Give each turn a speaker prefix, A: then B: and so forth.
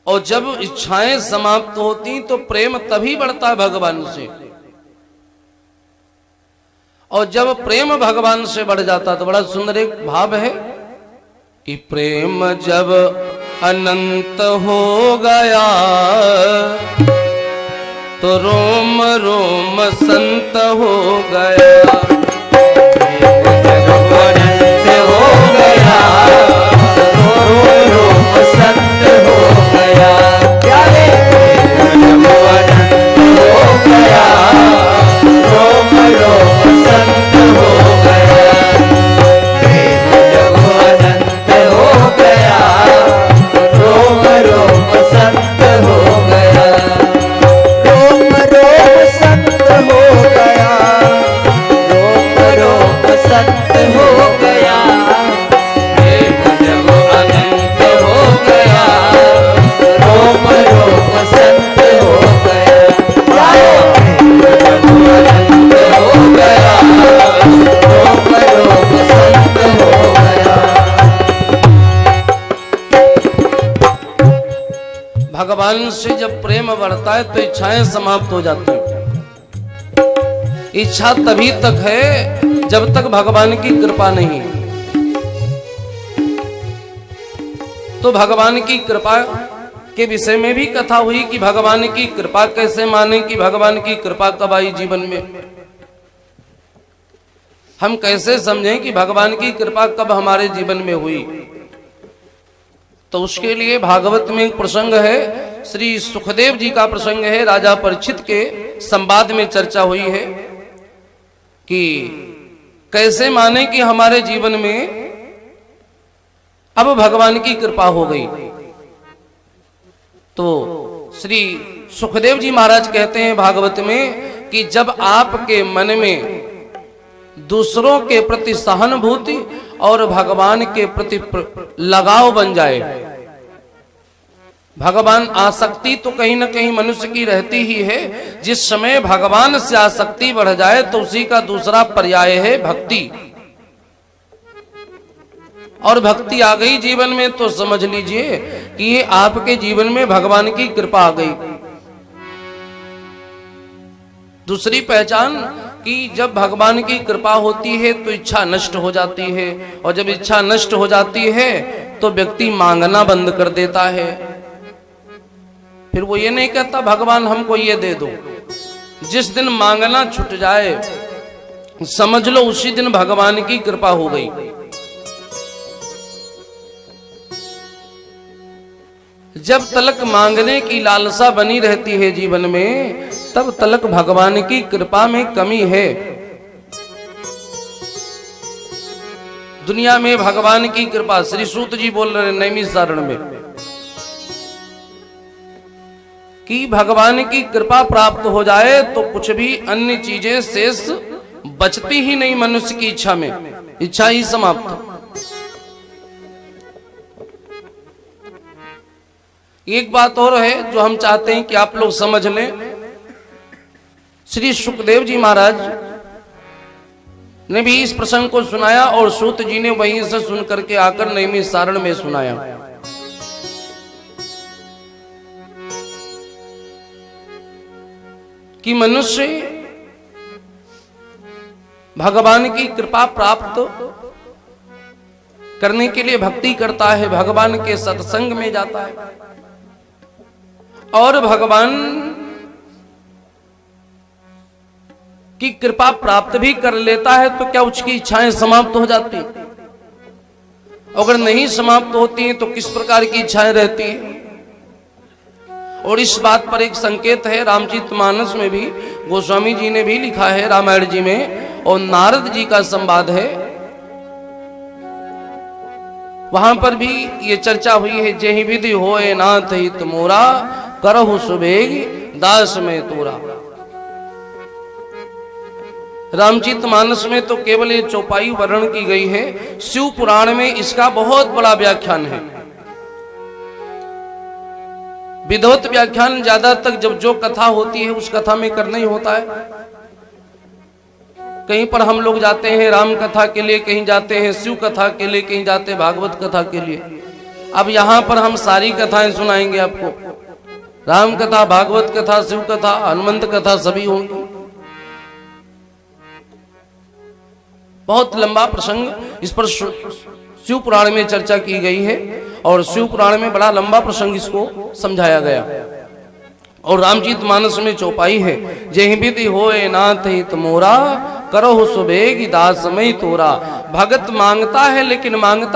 A: और जब इच्छाएं समाप्त होती तो प्रेम तभी बढ़ता है भगवान से। और जब प्रेम भगवान से बढ़ जाता तो बड़ा सुंदर एक भाव है कि प्रेम जब अनंत हो गया तो रोम रोम संत हो गया।
B: जब अनंत हो गया रोम रोम संत हो गया। प्यारे जब अनंत हो गया रोम रोम संत हो गया। जब अनंत हो गया रोम रोम संत हो गया। रोम रोम संत हो गया रोम रोम संत हो गया। प्रेम जब अनंत हो गया रोम रोम संत हो गया। जब अनंत हो गया रोम रोम संत हो गया।
A: भगवान से जब प्रेम बढ़ता है तो इच्छाएं समाप्त हो जाती हैं। इच्छा तभी तक है जब तक भगवान की कृपा नहीं। तो भगवान की कृपा के विषय में भी कथा हुई कि भगवान की कृपा कैसे माने, कि भगवान की कृपा कब आई जीवन में, हम कैसे समझें कि भगवान की कृपा कब हमारे जीवन में हुई। तो उसके लिए भागवत में एक प्रसंग है, श्री सुखदेव जी का प्रसंग है। राजा परीक्षित के संवाद में चर्चा हुई है कि कैसे माने कि हमारे जीवन में अब भगवान की कृपा हो गई। तो श्री सुखदेव जी महाराज कहते हैं भागवत में कि जब आपके मन में दूसरों के प्रति सहानुभूति और भगवान के प्रति लगाव बन जाए। भगवान आसक्ति तो कहीं ना कहीं मनुष्य की रहती ही है। जिस समय भगवान से आसक्ति बढ़ जाए तो उसी का दूसरा पर्याय है भक्ति। और भक्ति आ गई जीवन में तो समझ लीजिए कि ये आपके जीवन में भगवान की कृपा आ गई। दूसरी पहचान कि जब भगवान की कृपा होती है तो इच्छा नष्ट हो जाती है, और जब इच्छा नष्ट हो जाती है तो व्यक्ति मांगना बंद कर देता है। फिर वो ये नहीं कहता भगवान हमको ये दे दो। जिस दिन मांगना छूट जाए समझ लो उसी दिन भगवान की कृपा हो गई। जब तलक मांगने की लालसा बनी रहती है जीवन में तब तलक भगवान की कृपा में कमी है। दुनिया में भगवान की कृपा, श्री सूत जी बोल रहे नैमिषारण्य में कि भगवान की कृपा प्राप्त हो जाए तो कुछ भी अन्य चीजें शेष बचती ही नहीं मनुष्य की इच्छा में, इच्छा ही समाप्त। एक बात और है जो हम चाहते हैं कि आप लोग समझ लें। श्री सुखदेव जी महाराज ने भी इस प्रसंग को सुनाया और सूत जी ने वहीं से सुन करके आकर नैमिषारण्य में सुनाया। कि मनुष्य भगवान की कृपा प्राप्त करने के लिए भक्ति करता है, भगवान के सत्संग में जाता है और भगवान की कृपा प्राप्त भी कर लेता है तो क्या उसकी इच्छाएं समाप्त हो जाती? अगर नहीं समाप्त होती हैं तो किस प्रकार की इच्छाएं रहती हैं? और इस बात पर एक संकेत है, रामचरितमानस में भी गोस्वामी जी ने भी लिखा है, रामायण जी में, और नारद जी का संवाद है, वहां पर भी ये चर्चा हुई है। जेहि विधि होए नाथ हित मोरा करहु सुबेग दास में तोरा। रामचरितमानस में तो केवल ये चौपाई वर्णन की गई है, शिव पुराण में इसका बहुत बड़ा व्याख्यान है। विधवत व्याख्यान ज्यादा तक जब जो कथा होती है उस कथा में करना ही होता है। कहीं पर हम लोग जाते हैं राम कथा के लिए, कहीं जाते हैं शिव कथा के लिए, कहीं जाते हैं भागवत कथा के लिए। अब यहाँ पर हम सारी कथाएं सुनाएंगे आपको। राम कथा, भागवत कथा, शिव कथा, हनुमंत कथा सभी होंगी। बहुत लंबा प्रसंग इस पर शिव पुराण में चर्चा की गई है और शिव पुराण में बड़ा लंबा प्रसंग इसको समझाया गया। और रामचरित मानस में चौपाई है, जेहि विधि होए नाथ हित मोरा, करो सुबेग दास मई तोरा। भगत मांगता है लेकिन मांगता